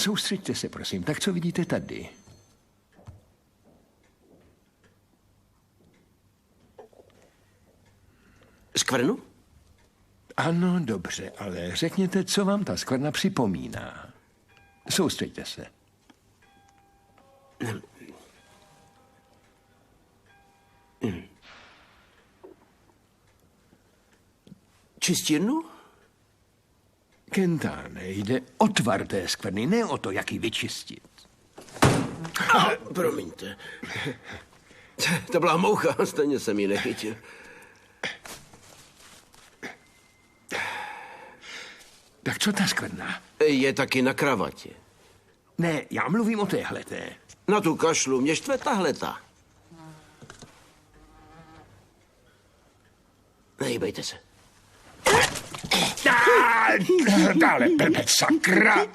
Soustřeďte se, prosím. Tak co vidíte tady? Skvrnu? Ano, dobře, ale řekněte, co vám ta skvrna připomíná. Soustřeďte se. Čistírnu? Kentáne, jde o tvar té skvrny, ne o to, jak ji vyčistit. Promiňte. To byla moucha, stejně jsem ji nechytil. Tak co ta skvrna? Je taky na kravatě. Ne, já mluvím o téhleté. Na tu kašlu mě štve tahleta. Nehýbejte se. Dále, blbec, sakra!